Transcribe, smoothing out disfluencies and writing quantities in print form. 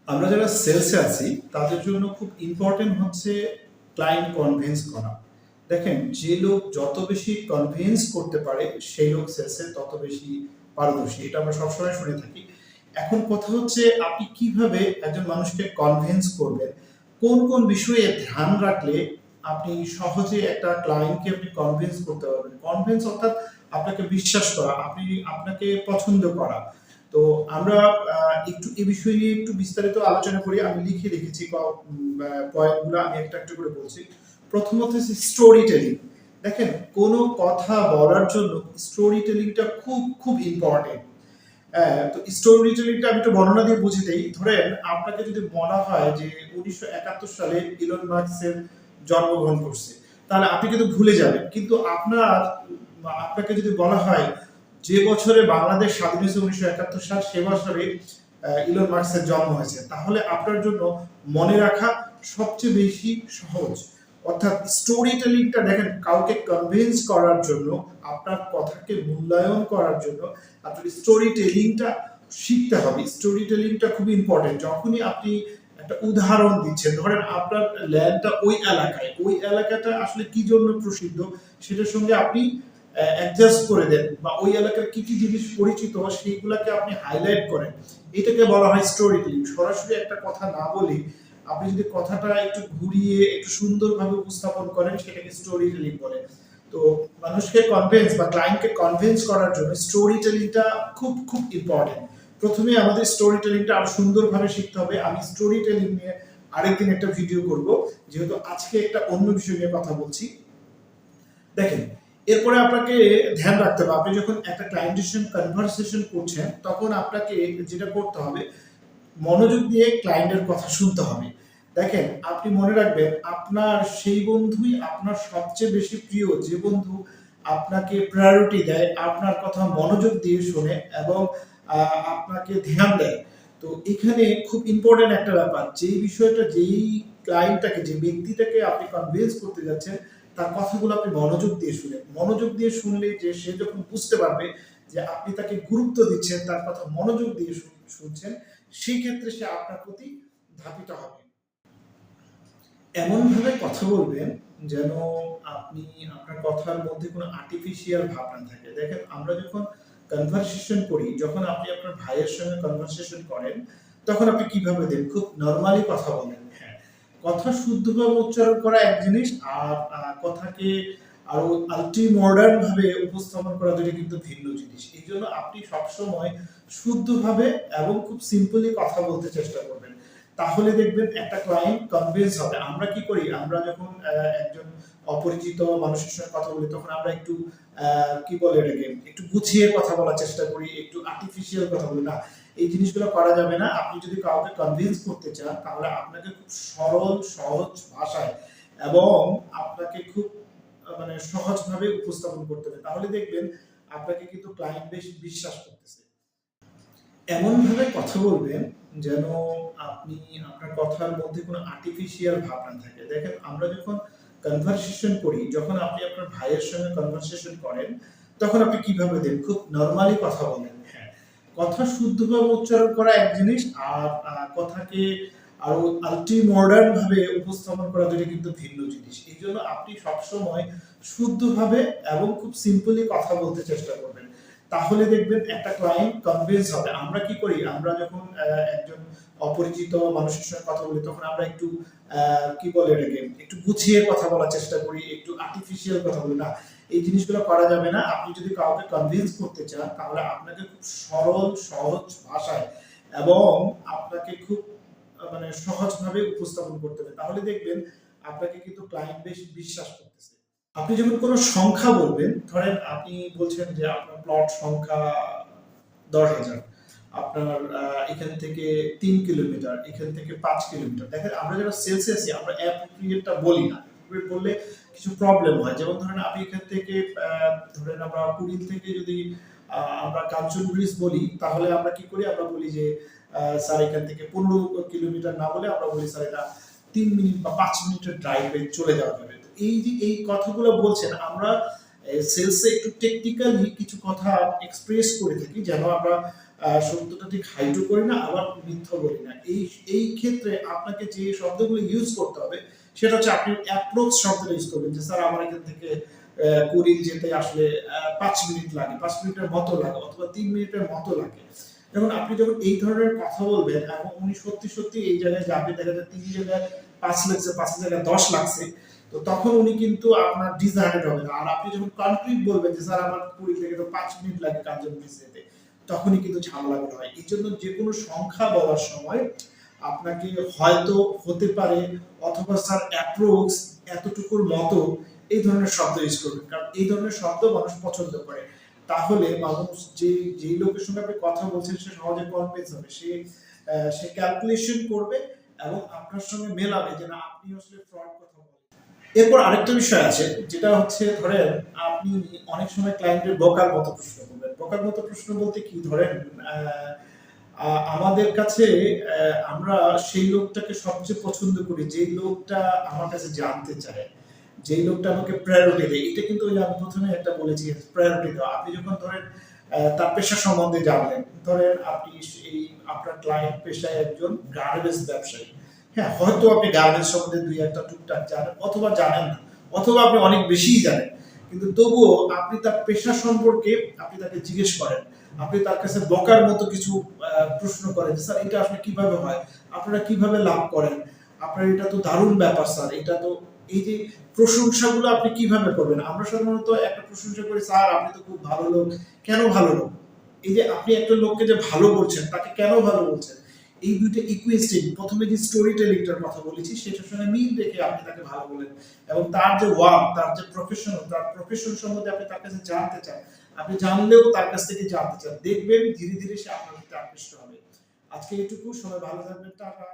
আমরা যারা সেলসে আছি তাদের জন্য খুব ইম্পর্টেন্ট হচ্ছে ক্লায়েন্ট কনভিন্স করা। দেখেন, যে লোক যত বেশি কনভিন্স করতে পারে সেই লোক সেলসে তত বেশি পারদর্শী। এটা আমরা সবসময় শুনে থাকি। এখন কথা হচ্ছে আপনি কিভাবে একজন মানুষকে কনভিন্স করবেন, কোন কোন বিষয়ে ধ্যান রাখলে আপনি সহজে একটা ক্লায়েন্টকে আপনি কনভিন্স করতে পারবেন। কনভিন্স অর্থাৎ আপনাকে বিশ্বাস করা, আপনাকে পছন্দ করা। তো আমরা একটু এই বিষয় নিয়ে একটু বিস্তারিত আলোচনা করি। আমি লিখে রেখেছি পয়েন্টগুলো, আমি একটা একটা করে বলছি। প্রথমত হচ্ছে স্টোরি টেলিং। দেখেন, কোনো কথা বলার জন্য স্টোরি টেলিংটা খুব খুব ইম্পর্টেন্ট। তো স্টোরি টেলিংটা আমি একটু বর্ণনা দিয়ে বুঝিয়ে দেই। ধরেন, আপনাকে যদি বলা হয় যে 1971 সালে ইলন মাস্কের জন্মগ্রহণ করছে, তাহলে আপনি কিন্তু ভুলে যাবেন। কিন্তু আপনাকে যদি বলা হয় যে বছরে বাংলাদেশ স্বাধীন হয়েছে 1971 সাল, সে বছরে ইলন মাস্কের জন্ম হয়েছে, তাহলে আপনার জন্য মনে রাখা সবচেয়ে বেশি সহজ। অর্থাৎ স্টোরি টেলিংটা দেখেন, কাউকে কনভিন্স করার জন্য, আপনার কথাকে মূল্যায়ন করার জন্য আপনার স্টোরি টেলিংটা শিখতে হবে। স্টোরি টেলিংটা খুব ইম্পর্টেন্ট। যখনই আপনি একটা উদাহরণ দিচ্ছেন, ধরেন আপনার ল্যান্ডটা ওই এলাকাটা আসলে কি জন্য প্রসিদ্ধ, সেটার সঙ্গে আপনি অ্যাডজাস্ট করে দেন, বা ওই এলাকার কি কি জিনিস পরিচিত সেইগুলোকে আপনি হাইলাইট করেন। এটাকে বলা হয় স্টোরি টেলিং। সরাসরি একটা কথা না বলে আপনি যদি কথাটা একটু ঘুরিয়ে একটু সুন্দরভাবে উপস্থাপন করেন, সেটাকে স্টোরি টেলিং বলে। তো মানুষকে কনভিন্স বা ক্লায়েন্টকে কনভিন্স করার জন্য স্টোরি টেলিংটা খুব খুব ইম্পর্টেন্ট। প্রথমে আমাদের স্টোরি টেলিংটা আরো সুন্দরভাবে শিখতে হবে। আমি স্টোরি টেলিং নিয়ে আরেকদিন একটা ভিডিও করব, যেহেতু আজকে একটা অন্য বিষয় নিয়ে কথা বলছি। দেখেন, এরপরে আপনাকে ধ্যান রাখতে হবে, আপনি যখন একটা ক্লায়েন্টের সঙ্গে কনভারসেশন করছেন, তখন আপনাকে যেটা করতে হবে, মনোযোগ দিয়ে ক্লায়েন্টের কথা শুনতে হবে। দেখেন, আপনি মনে রাখবেন, আপনার সেই বন্ধুই আপনার সবচেয়ে বেশি প্রিয়, যে বন্ধু আপনাকে প্রায়োরিটি দেয়, আপনার কথা মনোযোগ দিয়ে শোনে এবং আপনাকে ধ্যান দেয়। তো এখানে খুব ইম্পর্টেন্ট একটা ব্যাপার, যেই বিষয়টা, যেই ক্লায়েন্টটাকে, যে ব্যক্তিটাকে আপনি কনভিন্স করতে যাচ্ছেন, তার কথাগুলো আপনি মনোযোগ দিয়ে শুনেন। মনোযোগ দিয়ে শুনলে যে সে যখন বুঝতে পারবে যে আপনি তাকে গুরুত্ব দিচ্ছেন, তার কথা মনোযোগ দিয়ে শুনছেন, সেই ক্ষেত্রে সে আপনার প্রতি ধাবিত হবে। এমনভাবে কথা বলবেন যেন আপনি, আপনার কথার মধ্যে কোনো আর্টিফিশিয়াল ভাব না থাকে। দেখেন, আমরা যখন কনভারসেশন করি, যখন আপনি আপনার ভাইয়ের সঙ্গে কনভারসেশন করেন, তখন আপনি কিভাবে দেন? খুব নরমালি কথা বলেন। হ্যাঁ, কথা শুদ্ধভাবে উচ্চারণ করা এক জিনিস, আর কথাকে আরো আল্টি মডার্ন ভাবে উপস্থাপন করা দুটো কিন্তু ভিন্ন জিনিস। এই জন্য আপনি সবসময় শুদ্ধভাবে এবং খুব সিম্পলি কথা বলতে চেষ্টা করবেন। তাহলে দেখবেন একটা ক্লায়েন্ট কনভিন্স হবে। আমরা কি করি, আমরা যখন একজন অপরিচিত মানুষের সঙ্গে কথা বলি, তখন আমরা একটু কি বলে এটাকে, একটু গুছিয়ে কথা বলার চেষ্টা করি, একটু আর্টিফিশিয়াল কথা বলি। না, এই জিনিসগুলো করা যাবে না। আপনি যদি কাউকে কনভিন্স করতে চান, তাহলে আপনাকে খুব সরল সহজ ভাষায় এবং আপনাকে খুব মানে সহজভাবে উপস্থাপন করতে হবে। তাহলে দেখবেন আপনাকে কিন্তু ক্লায়েন্ট বেশ বিশ্বাস করতেছে। এমনভাবে কথা বলবেন যেন আপনি, আপনার কথার মধ্যে কোনো আর্টিফিশিয়াল ভাব না থাকে। দেখেন, আমরা যখন কনভারসেশন করি, যখন আপনি আপনার ভাইয়ের সঙ্গে কনভারসেশন করেন, তখন আপনি কিভাবে দেন? খুব নরমালি কথা বলেন। হ্যাঁ, কথা শুদ্ধভাবে উচ্চারণ করা এক জিনিস, আর কথাকে আরো আল্টি মডার্ন ভাবে উপস্থাপন করা দুটো কিন্তু ভিন্ন জিনিস। এই জন্য আপনি সবসময় শুদ্ধভাবে এবং খুব সিম্পলি কথা বলতে চেষ্টা করবেন। তাহলে দেখবেন একটা ক্লায়েন্ট কনভিন্স হবে। আমরা কি করি, আমরা যখন একজন অপরিচিত মানুষের সঙ্গে কথা বলি, তখন আমরা একটু কি বলে এটাকে, একটু গুছিয়ে কথা বলার চেষ্টা করি, একটু আর্টিফিশিয়াল কথা বলি। না, এই জিনিসগুলো করা যাবে না। আপনি যদি কাউকে কনভিন্স করতে চান, তাহলে আপনাকে খুব সরল সহজ ভাষায় এবং আপনাকে খুব মানে সহজভাবে উপস্থাপন করতে হবে। তাহলে দেখবেন আপনাকে কিন্তু ক্লায়েন্ট বেশ বিশ্বাস করতেছে। আপনি যখন কোনো সংখ্যা বলবেন, ধরেন আপনি বলছেন যে আপনার প্লট সংখ্যা 10,000, আপনার এখান থেকে 3 কিলোমিটার, এখান থেকে 5 কিলোমিটার। দেখেন, আমরা যারা সেলসে আছি, আমরা অ্যাপ্রোপ্রিয়েটটা বলি না। অ্যাপ্রোপ্রিয়েট বললে কিছু প্রবলেম হয়। যেমন ধরেন, আপনি এখান থেকে ধরেন আমরা কুড়িল থেকে যদি আমরা কাঞ্চন ব্রিজ বলি, তাহলে আমরা কি করি, আমরা বলি যে স্যার এখান থেকে 15 কিলোমিটার না বলে আমরা বলি স্যার এটা 3 মিনিট বা 5 মিনিটের ড্রাইভে চলে যাওয়া যাবে। তো এই যে এই কথাগুলো বলছেন, আমরা সেলসে একটু টেকনিক্যালি কিছু কথা এক্সপ্রেস করে থাকি, যেন আমরা সত্যটা ঠিক হাইডও করি না, আবার মিথ্যা বলি না। এই ক্ষেত্রে আপনাকে যে শব্দগুলো ইউজ করতে হবে সেটা হচ্ছে আপনি অ্যাপ্রোচ শব্দটা ইউজ করবেন, যে স্যার আমার এখান থেকে কুড়িল যেতে আসলে 5 মিনিট লাগে, 5 মিনিটের মতো লাগে, অথবা 3 মিনিটের মতো লাগে। দেখুন, আপনি যখন এই ধরনের কথা বলবেন এবং উনি সত্যি সত্যি এই জায়গায় যাবে, দেখা যায় 3 জায়গায় 5 লাগছে, 5 জায়গায় 10 লাগছে, তো তখন উনি কিন্তু আপনার ডিসহার্টেড হবে না। আর আপনি যখন কনক্রিট বলবেন যে স্যার আমার কুড়ি থেকে তো 5 মিনিট লাগে কাঞ্চনপুর যেতে, তখনই কিন্তু ঝামেলাগুলো হয়। এই জন্য যে কোনো সংখ্যা বলার সময় আপনাকে হয়তো, হতে পারে, অথবা স্যার অ্যাপ্রোক্স, এতটুকুর মতো, এই ধরনের শব্দ ইউজ করবেন, কারণ এই ধরনের শব্দ মানুষ পছন্দ করে। তাহলে মানুষ যেই লোকের সঙ্গে আপনি কথা বলছেন সে সহজে কনভিন্স হবে, সে ক্যালকুলেশন করবে এবং আপনার সঙ্গে মেলাবে যে না, আপনি আসলে ফ্রড কথা বলেন। এরপর আরেকটা বিষয় আছে, যেটা হচ্ছে ধরেন আপনি অনেক সময় ক্লায়েন্টের বোকার মতো প্রশ্ন করবেন। বোকার মতো প্রশ্ন বলতে কি, ধরেন আমাদের কাছে আমরা সেই লোকটাকে সবচেয়ে পছন্দ করি যেই লোকটা আমার কাছে জানতে চায়, যেই লোকটা আমাকে প্রায়োরিটি দেয়। এটা কিন্তু ওই আমি প্রথমে একটা বলেছি, প্রায়োরিটি দেওয়া। আপনি যখন ধরেন তার পেশা সম্বন্ধে জানলেন, ধরেন আপনি এই আপনার ক্লায়েন্ট পেশায় একজন গার্মেন্টস ব্যবসায়ী, হ্যাঁ, হয়তো আপনি গার্মেন্টস সম্বন্ধে দুই একটা টুকটাক জানেন, অথবা জানেন না, অথবা আপনি অনেক বেশিই জানেন, কিন্তু তবুও আপনি তার পেশা সম্পর্কে আপনি তাকে জিজ্ঞেস করেন, আপনি তার কাছে বকার মতো কিছু প্রশ্ন করেন, স্যার এটা আসলে কিভাবে হয়, আপনারা কিভাবে লাভ করেন, আপনার এটা তো দারুণ ব্যাপার স্যার, এটা তো, এই যে প্রশংসাগুলো আপনি কিভাবে করবেন? আমরা সাধারণত একটা প্রশংসা করি, স্যার আপনি তো খুব ভালো লোক। কেন ভালো লোক? এই যে আপনি একটা লোককে যে ভালো বলছেন, তাকে কেন ভালো বলছেন? এই দুইটা ইকুইস্টিং, প্রথমে যে স্টোরি টেলিংটার কথা বলেছি সেটার সঙ্গে মিল রেখে আপনি তাকে ভালো বলেন, এবং তার যে ওয়ার্ক, তার যে তার প্রফেশন সম্বন্ধে আপনি তার কাছে জানতে চান, আপনি জানলেও তার কাছ থেকে জানতে চান, দেখবেন ধীরে ধীরে সে আপনার প্রতি আকৃষ্ট হবে। আজকে এটুকু, সবাই ভালো থাকবেন, টাটা।